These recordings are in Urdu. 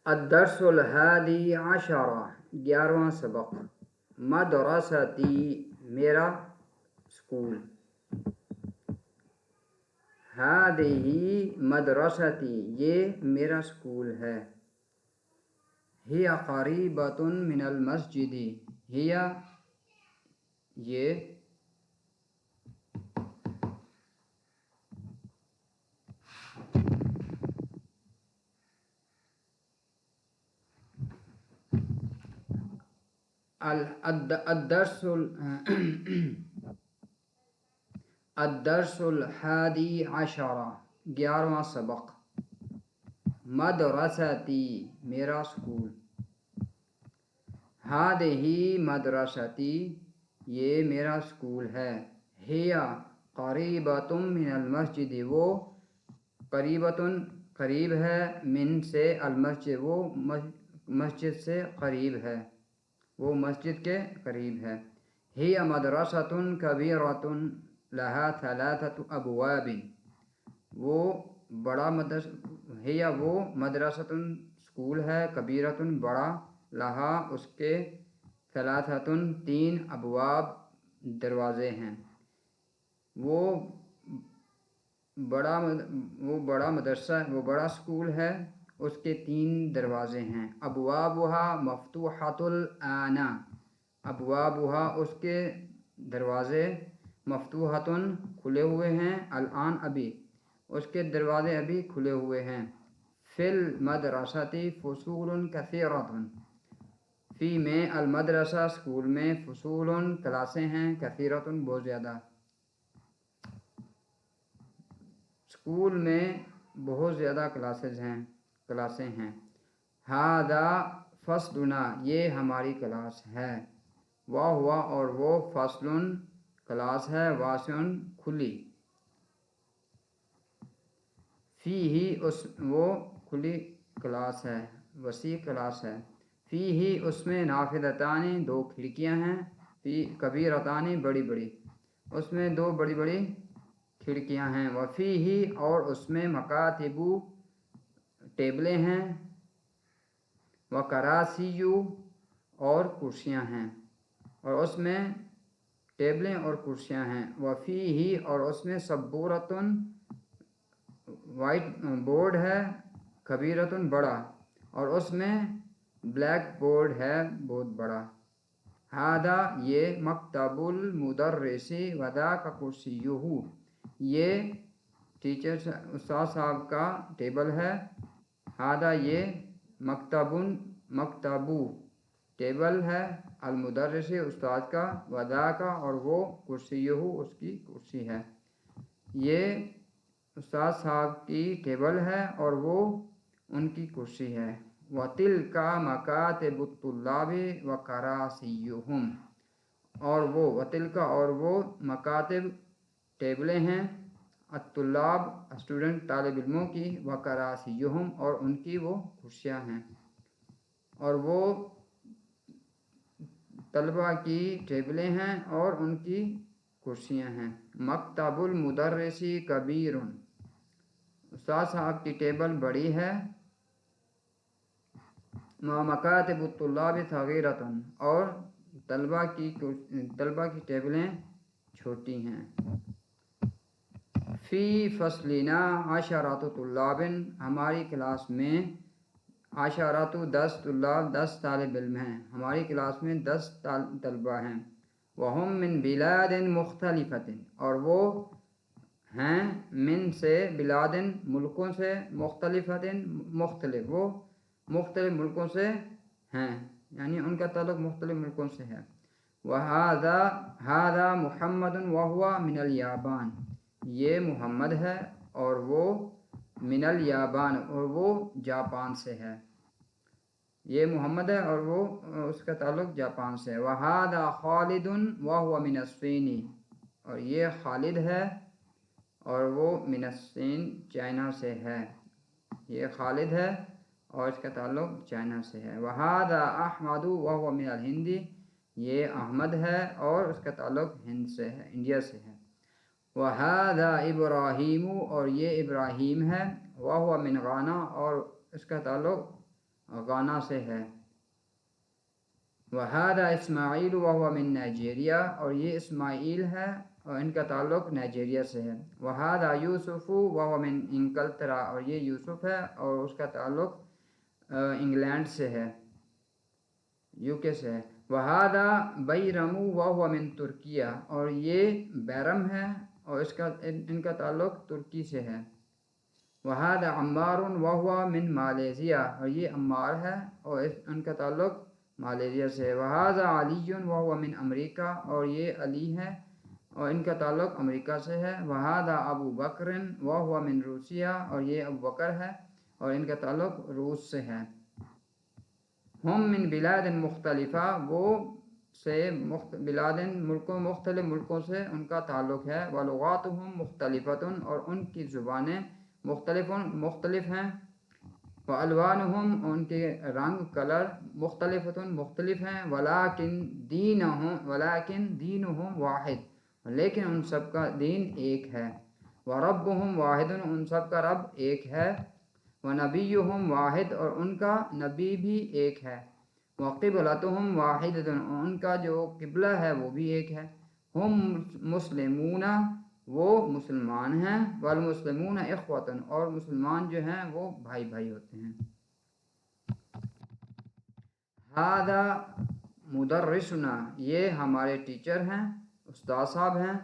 الدرس الحادی عشرہ 11واں سبق مدرستی میرا اسکول ہذہ مدرستی یہ میرا اسکول ہے ہی قریبۃ من المسجد ہی یہ الدرس الحادی عشرہ 11واں سبق مدرستی میرا اسکول ہذہ مدرستی یہ میرا اسکول ہے ہی قریبۃ من المسجد وہ قریب ہے من سے المسجد وہ مسجد سے قریب ہے وہ مسجد کے قریب ہے ہی مدرسۃ کبیرۃ لہا ثلاثۃ ابواب وہ مدرسۃ اسکول ہے کبیرۃ بڑا لہا اس کے ثلاثۃ 3 ابواب دروازے ہیں وہ بڑا اسکول ہے اس کے 3 دروازے ہیں ابوابہا مفتوحۃ الآن ابوابہا اس کے دروازے مفتوحۃ کھلے ہوئے ہیں الآن ابھی اس کے دروازے ابھی کھلے ہوئے ہیں فی المدرسۃ فصول کثیرۃ فی میں المدرسہ اسکول میں فصول کلاسیں ہیں کثیرۃ بہت زیادہ اسکول میں بہت زیادہ کلاسیں ہیں ھذا فصلنا یہ ہماری کلاس ہے وہو اور وہ فصل کلاس ہے واسع کھلی فیہ وہ کھلی کلاس ہے وسیع کلاس ہے فیہ اس میں نافذتان 2 کھڑکیاں ہیں کبیرتان بڑی اس میں 2 بڑی کھڑکیاں ہیں وفیہ اور اس میں مکاتب ٹیبلیں ہیں وکراسی اور کرسیاں ہیں اور اس میں ٹیبلیں اور کرسیاں ہیں وفیہ اور اس میں سبورۃ وائٹ بورڈ ہے کبیرۃ بڑا اور اس میں بلیک بورڈ ہے بہت بڑا ھذا یہ مکتب المدرس وذاک کرسیہ یہ استاد صاحب کا ٹیبل ہے ھذا یہ مکتب ٹیبل ہے المدرس استاد کا وذاک اور وہ کرسیہ اس کی کرسی ہے یہ استاد صاحب کی ٹیبل ہے اور وہ ان کی کرسی ہے وَتِلْكَ مَكَاتِبُ الطُّلَّابِ وَكَرَاسِيُّهُمْ اور وہ مکاتب ٹیبلیں ہیں الطلاب اسٹوڈنٹ طالب علموں کی وَكَرَاسِيُّهُمْ اور ان کی وہ کرسیاں ہیں اور وہ طلبہ کی ٹیبلیں ہیں اور ان کی کرسیاں ہیں مکتب المدرس کبیر استاد صاحب کی ٹیبل بڑی ہے مکاتب الطلاب صغیرۃ اور طلبہ کی ٹیبلیں چھوٹی ہیں فی فصلنا 10 طلاب ہماری کلاس میں 10 طلاب 10 طالب علم ہیں ہماری کلاس میں 10 طلبہ ہیں وہم من بلاد مختلفۃ اور وہ ہیں من سے بلاد ملکوں سے مختلف وہ مختلف ملکوں سے ہیں یعنی ان کا تعلق مختلف ملکوں سے ہے ھذا محمد وہو من الیابان یہ محمد ہے اور وہ من الیابان اور وہ جاپان سے ہے یہ محمد ہے اور وہ اس کا تعلق جاپان سے ہے وَھَذَا خالد وَهُوَ مِنَ الصِّينِ اور یہ خالد ہے اور وہ من الصین چائنا سے ہے یہ خالد ہے اور اس کا تعلق چائنا سے ہے وَھَذَا احمد وَهُوَ مِنَ الہند یہ احمد ہے اور اس کا تعلق ہند سے ہے انڈیا سے ہے وَھَذَا ابراہیم اور یہ ابراہیم ہے وَهُوَ مِنْ غانا اور اس کا تعلق غانا سے ہے۔ وَهَذَا اسماعیل وَهُوَ مِن نائجیریا، اور یہ اسماعیل ہے اور ان کا تعلق نائجیریا سے ہے۔ وَهَذَا یوسف وَهُوَ مِن انگلترا، اور یہ یوسف ہے اور اس کا تعلق انگلینڈ سے ہے، UK سے ہے۔ وَهَذَا بَیْرَمُ وَهُوَ مِن ترکیہ، اور یہ بیرم ہے اور ان کا تعلق ترکی سے ہے۔ وَهَذَا عَمَّارٌ وَهُوَ مِن مالیزیا، اور یہ عمار ہے اور ان کا تعلق مالیزیا سے ہے۔ وَهَذَا عَلِيٌّ وَهُوَ مِن امریکہ، اور یہ علی ہے اور ان کا تعلق امریکہ سے ہے۔ وَهَذَا ابو بکر وَهُوَ مِن روسیہ، اور یہ ابو بکر ہے اور ان کا تعلق روس سے ہے۔ ہم من بلاد مختلفہ، وہ سے بلاد مختلف ملکوں سے ان کا تعلق ہے۔ ولغاتهم مختلفۃ، اور ان کی زبانیں مختلف ہیں۔ والوانهم، ان کے رنگ کلر مختلف ہیں۔ ولکن دینهم واحد، لیکن ان سب کا دین ایک ہے۔ وربهم واحد، ان سب کا رب ایک ہے۔ ونبیهم واحد، اور ان کا نبی بھی ایک ہے۔ وقبلتهم واحدۃ، ان کا جو قبلہ ہے وہ بھی ایک ہے۔ ہم مسلمون، وہ مسلمان ہیں۔ والمسلمون اخوۃ، اور مسلمان جو ہیں وہ بھائی بھائی ہوتے ہیں۔ ھذا مدرسنا، یہ ہمارے ٹیچر ہیں، استاد صاحب ہیں۔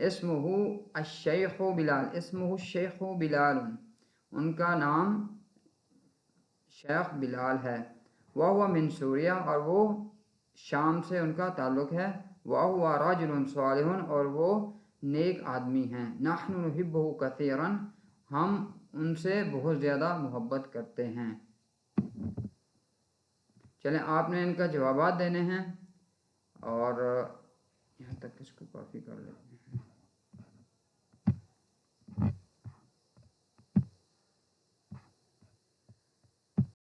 اسمہ الشیخ بلال، ان کا نام شیخ بلال ہے۔ وہو من سوریہ، اور وہ شام سے ان کا تعلق ہے۔ وہو رجل صالح، اور وہ نیک آدمی ہیں۔ نحن نحبہ کثیرا، ہم ان سے بہت زیادہ محبت کرتے ہیں۔ چلیں آپ نے ان کا جوابات دینے ہیں، اور یہاں تک اس کو کافی کر لیتے ہیں۔